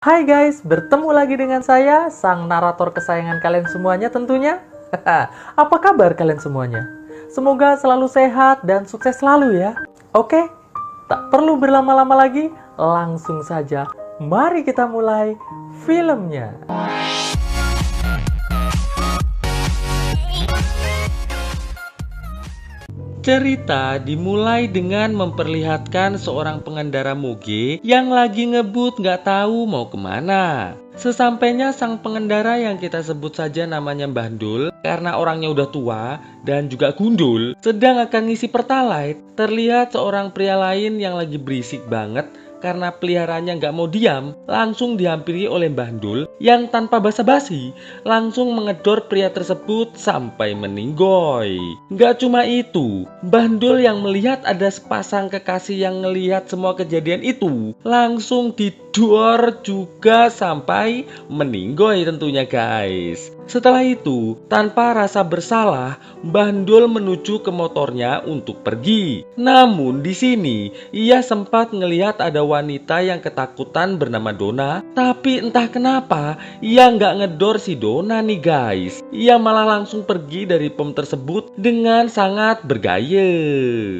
Hai guys, bertemu lagi dengan saya, sang narator kesayangan kalian semuanya tentunya. Apa kabar kalian semuanya? Semoga selalu sehat dan sukses selalu ya. Oke, tak perlu berlama-lama lagi, langsung saja. Mari kita mulai filmnya. Cerita dimulai dengan memperlihatkan seorang pengendara moge yang lagi ngebut nggak tahu mau kemana. Sesampainya sang pengendara yang kita sebut saja namanya Mbah Dul, karena orangnya udah tua dan juga gundul, sedang akan ngisi pertalite, terlihat seorang pria lain yang lagi berisik banget karena peliharanya nggak mau diam, langsung dihampiri oleh Mbah Dul yang tanpa basa-basi langsung mengedor pria tersebut sampai meninggoy. Nggak cuma itu, Mbah Dul yang melihat ada sepasang kekasih yang ngelihat semua kejadian itu langsung didor juga sampai meninggoy tentunya guys. Setelah itu, tanpa rasa bersalah, Mbah Dul menuju ke motornya untuk pergi. Namun di sini ia sempat ngelihat ada wanita yang ketakutan bernama Dona, tapi entah kenapa ia nggak ngedor si Dona nih guys. Ia malah langsung pergi dari pom tersebut dengan sangat bergaya.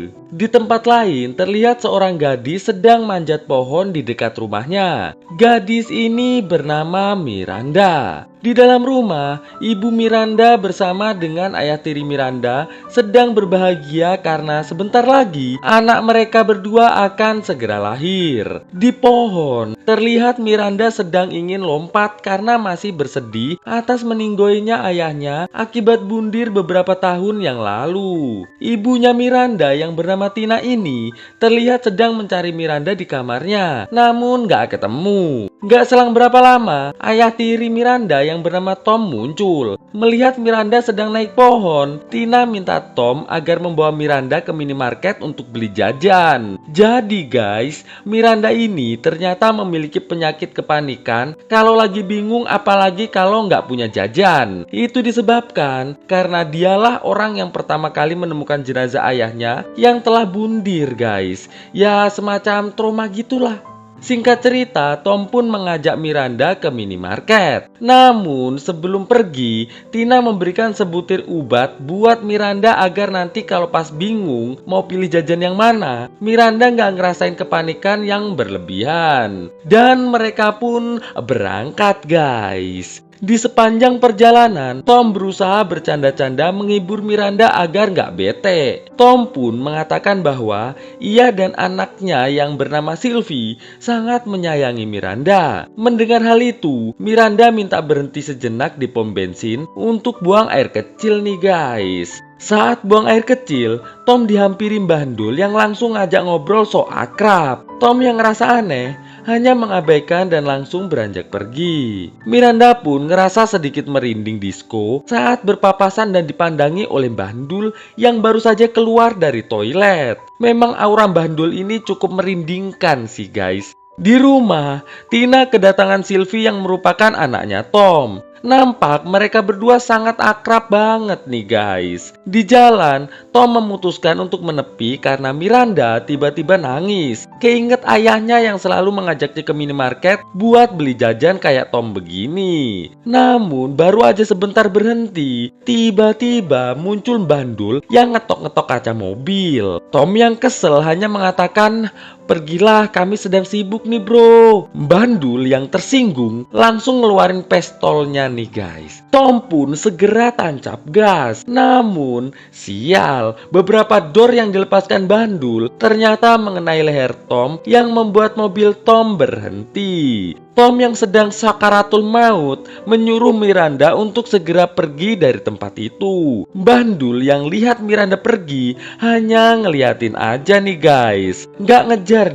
Di tempat lain terlihat seorang gadis sedang manjat pohon di dekat rumahnya. Gadis ini bernama Miranda. Di dalam rumah, Ibu Miranda bersama dengan ayah tiri Miranda sedang berbahagia karena sebentar lagi anak mereka berdua akan segera lahir. Di pohon, terlihat Miranda sedang ingin lompat karena masih bersedih atas meninggoynya ayahnya akibat bundir beberapa tahun yang lalu. Ibunya Miranda yang bernama Tina ini terlihat sedang mencari Miranda di kamarnya, namun gak ketemu. Gak selang berapa lama, ayah tiri Miranda yang bernama Tom muncul. Melihat Miranda sedang naik pohon, Tina minta Tom agar membawa Miranda ke minimarket untuk beli jajan. Jadi guys, Miranda ini ternyata memiliki penyakit kepanikan kalau lagi bingung, apalagi kalau nggak punya jajan. Itu disebabkan karena dialah orang yang pertama kali menemukan jenazah ayahnya yang telah bundir guys. Ya semacam trauma gitulah. Singkat cerita, Tom pun mengajak Miranda ke minimarket. Namun sebelum pergi, Tina memberikan sebutir ubat buat Miranda agar nanti kalau pas bingung mau pilih jajan yang mana, Miranda nggak ngerasain kepanikan yang berlebihan. Dan mereka pun berangkat guys. Di sepanjang perjalanan, Tom berusaha bercanda-canda menghibur Miranda agar nggak bete. Tom pun mengatakan bahwa ia dan anaknya yang bernama Sylvie sangat menyayangi Miranda. Mendengar hal itu, Miranda minta berhenti sejenak di pom bensin untuk buang air kecil nih guys. Saat buang air kecil, Tom dihampiri Mbah Dul yang langsung ngajak ngobrol so akrab. Tom yang ngerasa aneh hanya mengabaikan dan langsung beranjak pergi. Miranda pun ngerasa sedikit merinding disco saat berpapasan dan dipandangi oleh Mbah Dul yang baru saja keluar dari toilet. Memang aura Mbah Dul ini cukup merindingkan sih guys. Di rumah, Tina kedatangan Sylvie yang merupakan anaknya Tom. Nampak mereka berdua sangat akrab banget nih guys. Di jalan, Tom memutuskan untuk menepi karena Miranda tiba-tiba nangis. Keinget ayahnya yang selalu mengajaknya ke minimarket buat beli jajan kayak Tom begini. Namun baru aja sebentar berhenti, tiba-tiba muncul Mbah Dul yang ngetok-ngetok kaca mobil. Tom yang kesel hanya mengatakan, "Pergilah, kami sedang sibuk nih bro." Mbah Dul yang tersinggung langsung ngeluarin pistolnya nih guys. Tom pun segera tancap gas. Namun sial, beberapa dor yang dilepaskan Mbah Dul ternyata mengenai leher Tom yang membuat mobil Tom berhenti. Tom yang sedang sakaratul maut menyuruh Miranda untuk segera pergi dari tempat itu. Mbah Dul yang lihat Miranda pergi hanya ngeliatin aja nih guys. Nggak ngejar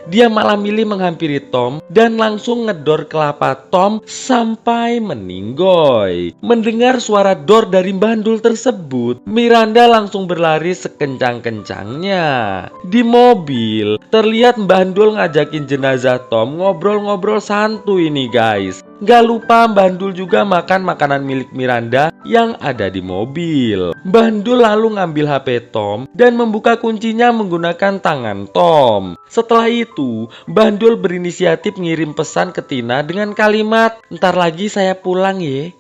dia malah milih menghampiri Tom dan langsung ngedor kelapa Tom sampai meninggoy. Mendengar suara dor dari Mbah Dul tersebut, Miranda langsung berlari sekencang-kencangnya. Di mobil, terlihat Mbah Dul ngajakin jenazah Tom ngobrol-ngobrol santuy nih guys. Gak lupa Mbah Dul juga makan makanan milik Miranda yang ada di mobil. Mbah Dul lalu ngambil HP Tom dan membuka kuncinya menggunakan tangan Tom. Setelah itu, Mbah Dul berinisiatif ngirim pesan ke Tina dengan kalimat, "Ntar lagi saya pulang ye."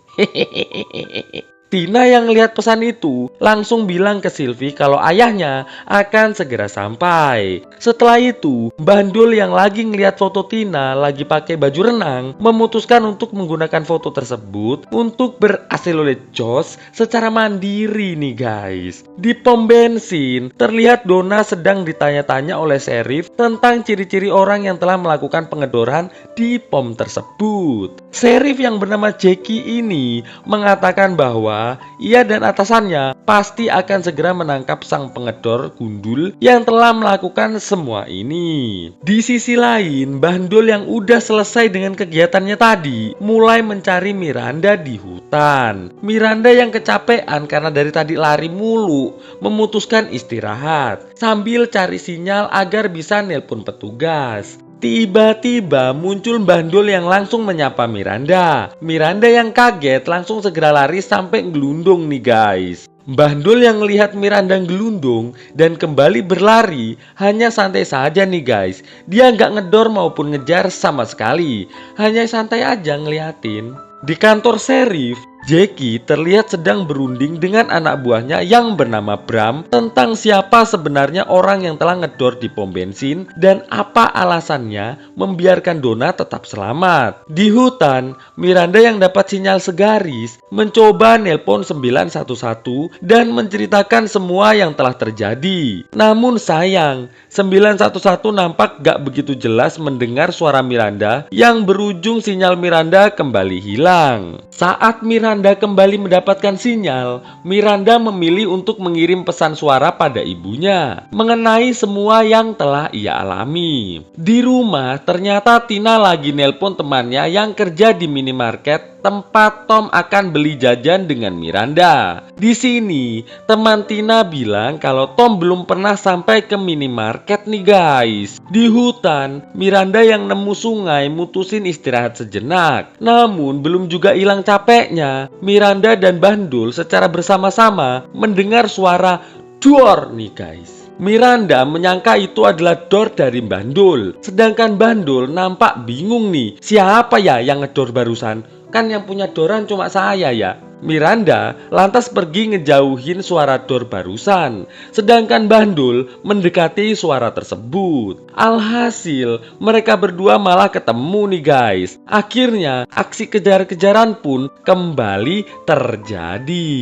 Tina yang lihat pesan itu langsung bilang ke Sylvie kalau ayahnya akan segera sampai. Setelah itu, Mbah Dul yang lagi ngeliat foto Tina lagi pakai baju renang memutuskan untuk menggunakan foto tersebut untuk berhasil jos secara mandiri nih guys. Di pom bensin, terlihat Donna sedang ditanya-tanya oleh Sheriff tentang ciri-ciri orang yang telah melakukan pengedoran di pom tersebut. Sheriff yang bernama Jackie ini mengatakan bahwa ia dan atasannya pasti akan segera menangkap sang pengedor gundul yang telah melakukan semua ini. Di sisi lain, Mbah Dul yang udah selesai dengan kegiatannya tadi mulai mencari Miranda di hutan. Miranda yang kecapean karena dari tadi lari mulu memutuskan istirahat sambil cari sinyal agar bisa nelpon petugas. Tiba-tiba muncul Mbah Dul yang langsung menyapa Miranda. Miranda yang kaget langsung segera lari sampai gelundung nih guys. Mbah Dul yang melihat Miranda gelundung dan kembali berlari hanya santai saja nih guys. Dia nggak ngedor maupun ngejar sama sekali. Hanya santai aja ngeliatin. Di kantor Sheriff, Jackie terlihat sedang berunding dengan anak buahnya yang bernama Bram tentang siapa sebenarnya orang yang telah ngedor di pom bensin dan apa alasannya membiarkan Donna tetap selamat. Di hutan, Miranda yang dapat sinyal segaris mencoba nelpon 911 dan menceritakan semua yang telah terjadi. Namun sayang, 911 nampak gak begitu jelas mendengar suara Miranda yang berujung sinyal Miranda kembali hilang. Saat Miranda kembali mendapatkan sinyal, Miranda memilih untuk mengirim pesan suara pada ibunya mengenai semua yang telah ia alami. Di rumah, ternyata Tina lagi nelpon temannya yang kerja di minimarket tempat Tom akan beli jajan dengan Miranda. Di sini, teman Tina bilang kalau Tom belum pernah sampai ke minimarket nih guys. Di hutan, Miranda yang nemu sungai mutusin istirahat sejenak. Namun belum juga hilang capeknya, Miranda dan Mbah Dul secara bersama-sama mendengar suara dor nih guys. Miranda menyangka itu adalah dor dari Mbah Dul. Sedangkan Mbah Dul nampak bingung nih, siapa ya yang ngedor barusan? Kan yang punya doran cuma saya ya. Miranda lantas pergi ngejauhin suara dor barusan. Sedangkan Mbah Dul mendekati suara tersebut. Alhasil mereka berdua malah ketemu nih guys. Akhirnya aksi kejar-kejaran pun kembali terjadi.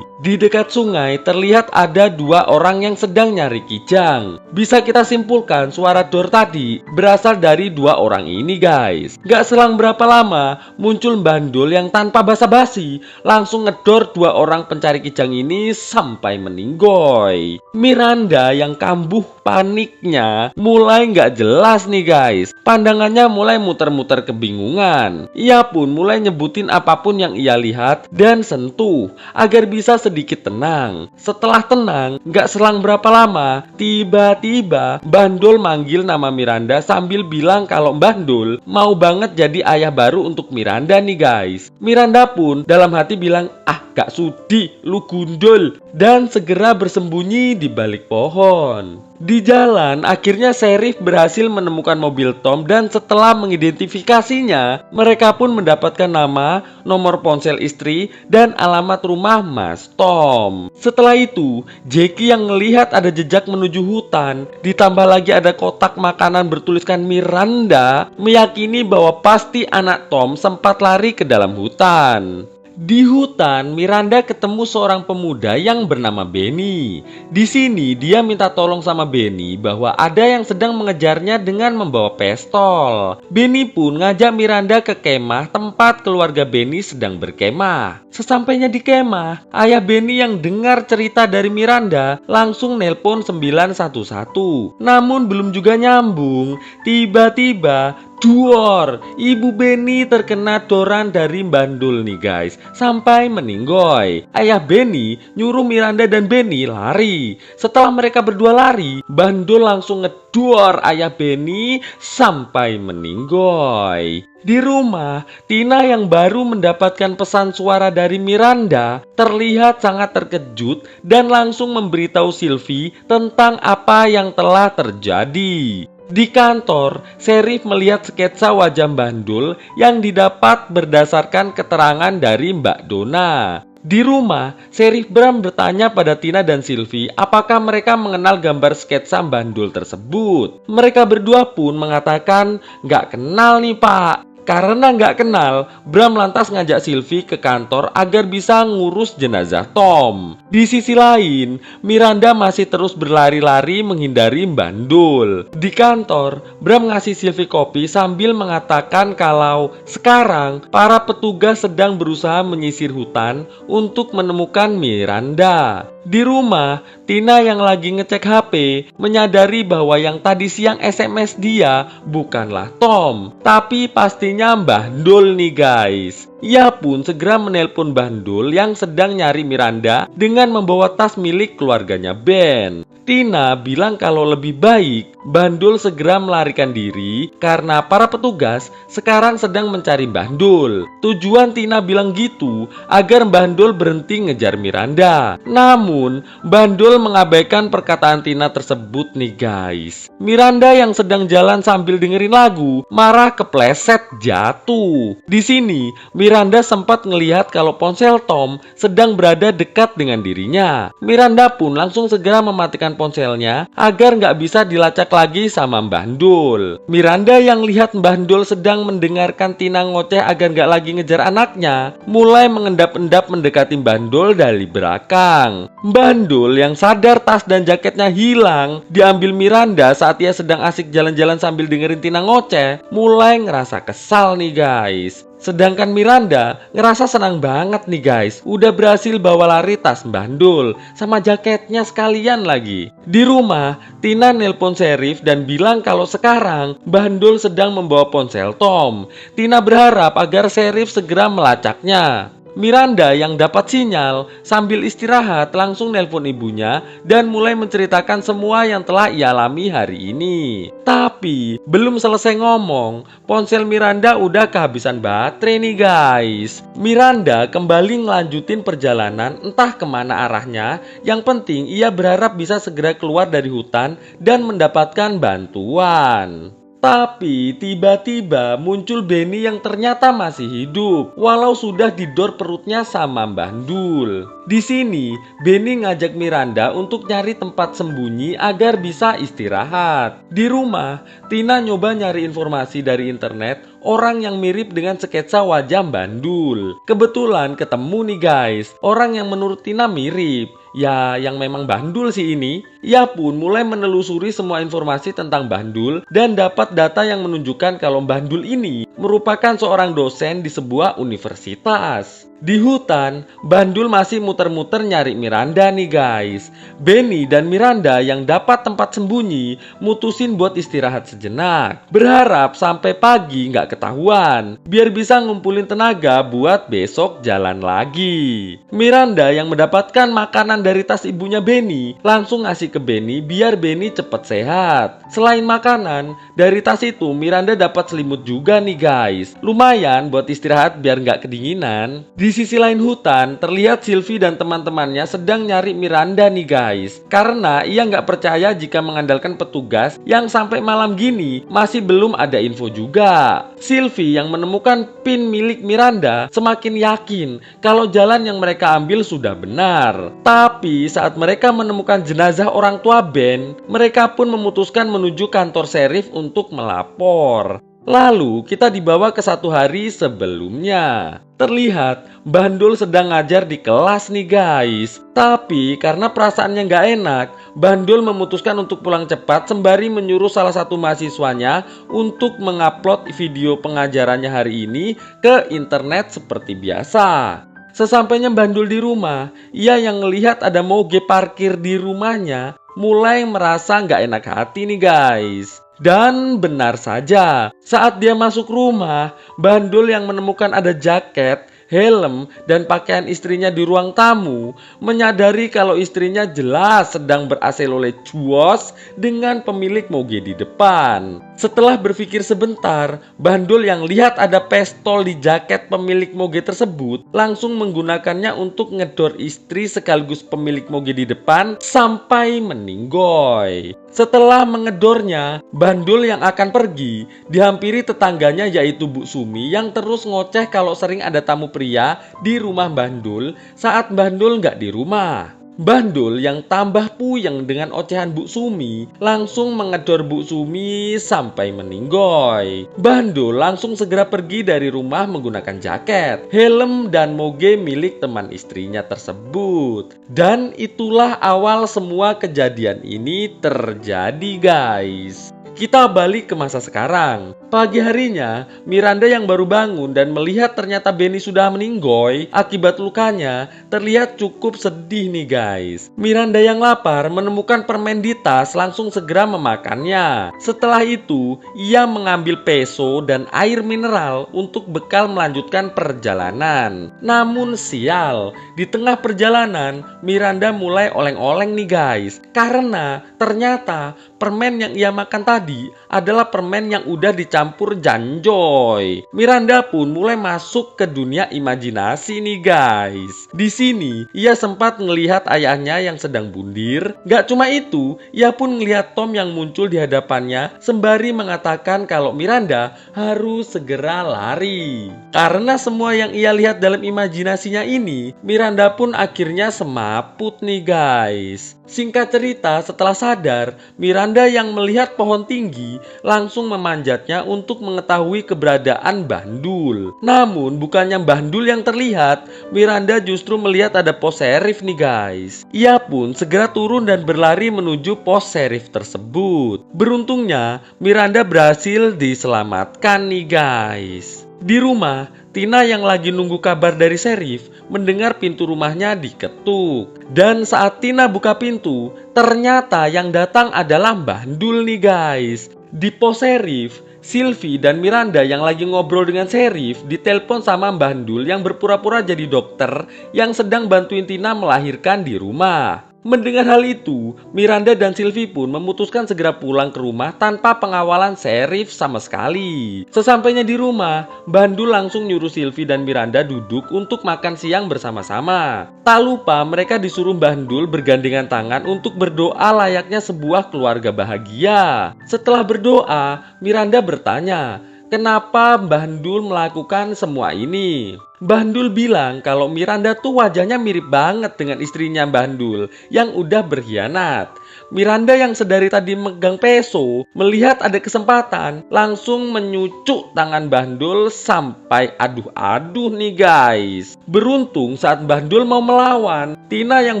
Di dekat sungai terlihat ada dua orang yang sedang nyari kijang. Bisa kita simpulkan suara dor tadi berasal dari dua orang ini guys. Gak selang berapa lama muncul Mbah Dul yang tanpa basa-basi langsung ngedor dua orang pencari kijang ini sampai meninggoy. Miranda yang kambuh paniknya mulai nggak jelas nih guys. Pandangannya mulai muter-muter kebingungan. Ia pun mulai nyebutin apapun yang ia lihat dan sentuh agar bisa sedikit tenang. Setelah tenang, nggak selang berapa lama, tiba-tiba Mbah Dul manggil nama Miranda sambil bilang kalau Mbah Dul mau banget jadi ayah baru untuk Miranda nih guys. Miranda pun dalam hati bilang, "Ah, gak sudi, lu gundul," dan segera bersembunyi di balik pohon. Di jalan, akhirnya Sheriff berhasil menemukan mobil Tom dan setelah mengidentifikasinya, mereka pun mendapatkan nama, nomor ponsel istri, dan alamat rumah Mas Tom. Setelah itu, Jackie yang melihat ada jejak menuju hutan, ditambah lagi ada kotak makanan bertuliskan Miranda, meyakini bahwa pasti anak Tom sempat lari ke dalam hutan. Di hutan, Miranda ketemu seorang pemuda yang bernama Benny. Di sini, dia minta tolong sama Benny bahwa ada yang sedang mengejarnya dengan membawa pistol. Benny pun ngajak Miranda ke kemah tempat keluarga Benny sedang berkemah. Sesampainya di kemah, ayah Benny yang dengar cerita dari Miranda langsung nelpon 911. Namun belum juga nyambung, tiba-tiba Duor, Ibu Beni terkena doran dari Bandul nih guys, sampai meninggoy. Ayah Beni nyuruh Miranda dan Beni lari. Setelah mereka berdua lari, Bandul langsung ngedor ayah Beni sampai meninggoy. Di rumah, Tina yang baru mendapatkan pesan suara dari Miranda terlihat sangat terkejut dan langsung memberitahu Sylvie tentang apa yang telah terjadi. Di kantor, Serif melihat sketsa wajah Bandul yang didapat berdasarkan keterangan dari Mbak Dona. Di rumah, Serif Bram bertanya pada Tina dan Sylvie apakah mereka mengenal gambar sketsa Bandul tersebut. Mereka berdua pun mengatakan nggak kenal nih pak. Karena nggak kenal, Bram lantas ngajak Sylvie ke kantor agar bisa ngurus jenazah Tom. Di sisi lain, Miranda masih terus berlari-lari menghindari Bandul. Di kantor, Bram ngasih Sylvie kopi sambil mengatakan kalau sekarang para petugas sedang berusaha menyisir hutan untuk menemukan Miranda. Di rumah, Tina yang lagi ngecek HP menyadari bahwa yang tadi siang SMS dia bukanlah Tom, tapi pastinya Bandul nih guys. Ia pun segera menelpon Bandul yang sedang nyari Miranda dengan membawa tas milik keluarganya Ben. Tina bilang kalau lebih baik Bandul segera melarikan diri karena para petugas sekarang sedang mencari Bandul. Tujuan Tina bilang gitu agar Bandul berhenti ngejar Miranda. Namun Bandul mengabaikan perkataan Tina tersebut nih guys. Miranda yang sedang jalan sambil dengerin lagu marah kepleset jatuh. Di sini Miranda sempat ngelihat kalau ponsel Tom sedang berada dekat dengan dirinya. Miranda pun langsung segera mematikan ponselnya agar nggak bisa dilacak lagi sama Bandul. Miranda yang lihat Bandul sedang mendengarkan Tina ngoceh agar nggak lagi ngejar anaknya, mulai mengendap-endap mendekati Bandul dari belakang. Bandul yang sadar tas dan jaketnya hilang diambil Miranda saat ia sedang asik jalan-jalan sambil dengerin Tina ngoceh, mulai ngerasa kesal nih guys. Sedangkan Miranda ngerasa senang banget nih guys, udah berhasil bawa lari tas Bandul sama jaketnya sekalian lagi. Di rumah, Tina nelpon Serif dan bilang kalau sekarang Bandul sedang membawa ponsel Tom. Tina berharap agar Serif segera melacaknya. Miranda yang dapat sinyal sambil istirahat langsung nelpon ibunya dan mulai menceritakan semua yang telah ia alami hari ini. Tapi belum selesai ngomong, ponsel Miranda udah kehabisan baterai nih guys. Miranda kembali ngelanjutin perjalanan entah kemana arahnya. Yang penting ia berharap bisa segera keluar dari hutan dan mendapatkan bantuan. Tapi tiba-tiba muncul Beni yang ternyata masih hidup walau sudah didor perutnya sama Bandul. Di sini Beni ngajak Miranda untuk nyari tempat sembunyi agar bisa istirahat. Di rumah, Tina nyoba nyari informasi dari internet orang yang mirip dengan sketsa wajah Bandul. Kebetulan ketemu nih guys, orang yang menurut Tina mirip. Ya, yang memang Bandul sih ini. Ia pun mulai menelusuri semua informasi tentang Bandul dan dapat data yang menunjukkan kalau Bandul ini merupakan seorang dosen di sebuah universitas. Di hutan, Bandul masih muter-muter nyari Miranda nih guys. Beni dan Miranda yang dapat tempat sembunyi mutusin buat istirahat sejenak. Berharap sampai pagi nggak ketahuan, biar bisa ngumpulin tenaga buat besok jalan lagi. Miranda yang mendapatkan makanan dari tas ibunya Beni langsung ngasih ke Beni biar Beni cepet sehat. Selain makanan, dari tas itu Miranda dapat selimut juga nih guys. Lumayan buat istirahat biar nggak kedinginan. Di sisi lain hutan, terlihat Sylvie dan teman-temannya sedang nyari Miranda nih guys. Karena ia nggak percaya jika mengandalkan petugas yang sampai malam gini masih belum ada info juga. Sylvie yang menemukan pin milik Miranda semakin yakin kalau jalan yang mereka ambil sudah benar. Tapi saat mereka menemukan jenazah orang tua Ben, mereka pun memutuskan menuju kantor Serif untuk melapor. Lalu kita dibawa ke satu hari sebelumnya. Terlihat Bandul sedang ngajar di kelas nih guys. Tapi karena perasaannya nggak enak, Bandul memutuskan untuk pulang cepat sembari menyuruh salah satu mahasiswanya untuk mengupload video pengajarannya hari ini ke internet seperti biasa. Sesampainya Bandul di rumah, ia yang ngelihat ada moge parkir di rumahnya mulai merasa nggak enak hati nih guys. Dan benar saja, saat dia masuk rumah, Bandul yang menemukan ada jaket, helm, dan pakaian istrinya di ruang tamu menyadari kalau istrinya jelas sedang berasel cuos dengan pemilik moge di depan. Setelah berpikir sebentar, Bandul yang lihat ada pistol di jaket pemilik moge tersebut langsung menggunakannya untuk ngedor istri sekaligus pemilik moge di depan sampai meninggoy. Setelah mengedornya, Bandul yang akan pergi dihampiri tetangganya yaitu Bu Sumi yang terus ngoceh kalau sering ada tamu pria di rumah Bandul saat Bandul nggak di rumah. Bandul yang tambah puyeng dengan ocehan Bu Sumi langsung mengedor Bu Sumi sampai meninggoy. Bandul langsung segera pergi dari rumah menggunakan jaket, helm, dan moge milik teman istrinya tersebut. Dan itulah awal semua kejadian ini terjadi, guys. Kita balik ke masa sekarang. Pagi harinya, Miranda yang baru bangun dan melihat ternyata Benny sudah meninggoy akibat lukanya terlihat cukup sedih nih guys. Miranda yang lapar menemukan permen di tas langsung segera memakannya. Setelah itu, ia mengambil peso dan air mineral untuk bekal melanjutkan perjalanan. Namun sial, di tengah perjalanan, Miranda mulai oleng-oleng nih guys. Karena ternyata permen yang ia makan tadi adalah permen yang udah dicampur janjoy. Miranda pun mulai masuk ke dunia imajinasi nih guys. Di sini ia sempat melihat ayahnya yang sedang bundir. Gak cuma itu, ia pun melihat Tom yang muncul di hadapannya sembari mengatakan kalau Miranda harus segera lari. Karena semua yang ia lihat dalam imajinasinya ini, Miranda pun akhirnya semaput nih guys. Singkat cerita, setelah sadar, Miranda yang melihat pohon tinggi langsung memanjatnya untuk mengetahui keberadaan Bandul. Namun bukannya Bandul yang terlihat, Miranda justru melihat ada pos serif nih guys. Ia pun segera turun dan berlari menuju pos serif tersebut. Beruntungnya Miranda berhasil diselamatkan nih guys. Di rumah, Tina yang lagi nunggu kabar dari serif mendengar pintu rumahnya diketuk. Dan saat Tina buka pintu, ternyata yang datang adalah Bandul nih guys. Di pos serif, Sylvie dan Miranda yang lagi ngobrol dengan serif ditelepon sama Bandul yang berpura-pura jadi dokter yang sedang bantuin Tina melahirkan di rumah. Mendengar hal itu, Miranda dan Sylvie pun memutuskan segera pulang ke rumah tanpa pengawalan serif sama sekali. Sesampainya di rumah, Bandul langsung nyuruh Sylvie dan Miranda duduk untuk makan siang bersama-sama. Tak lupa mereka disuruh Bandul bergandengan tangan untuk berdoa layaknya sebuah keluarga bahagia. Setelah berdoa, Miranda bertanya, kenapa Bandul melakukan semua ini? Bandul bilang kalau Miranda tuh wajahnya mirip banget dengan istrinya Bandul yang udah berkhianat. Miranda yang sedari tadi megang peso melihat ada kesempatan langsung menyucuk tangan Bandul sampai aduh-aduh nih guys. Beruntung saat Bandul mau melawan, Tina yang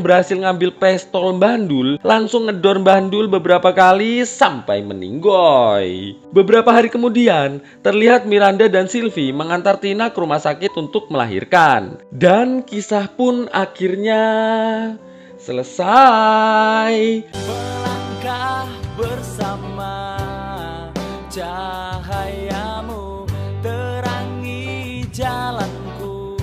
berhasil ngambil pistol Bandul langsung ngedor Bandul beberapa kali sampai meninggoy. Beberapa hari kemudian terlihat Miranda dan Sylvie mengantar Tina ke rumah sakit untuk melahirkan. Dan kisah pun akhirnya selesai. Melangkah bersama, cahayamu terangi jalanku,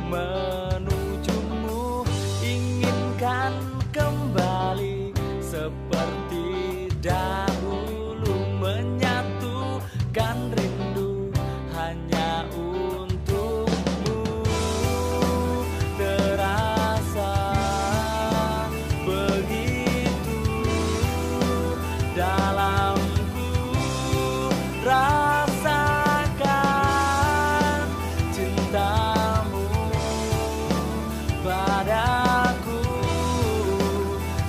menujumu inginkan kembali seperti dahulu, menyatukan rindu hanya untukmu. Terasa begitu dalamku, rasakan cintamu padaku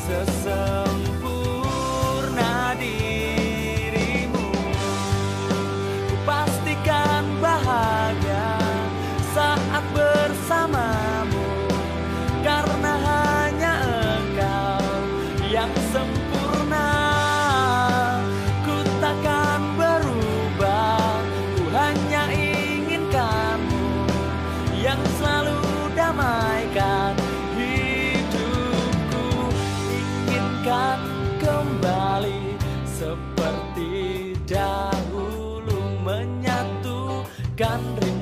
sesempurna dirimu. Kupastikan bahagia saat bersamamu, karena hanya engkau yang sempurna. Ku takkan berubah, ku hanya inginkanmu yang selalu damaikan hidupku. Inginkan kembali seperti dan rindu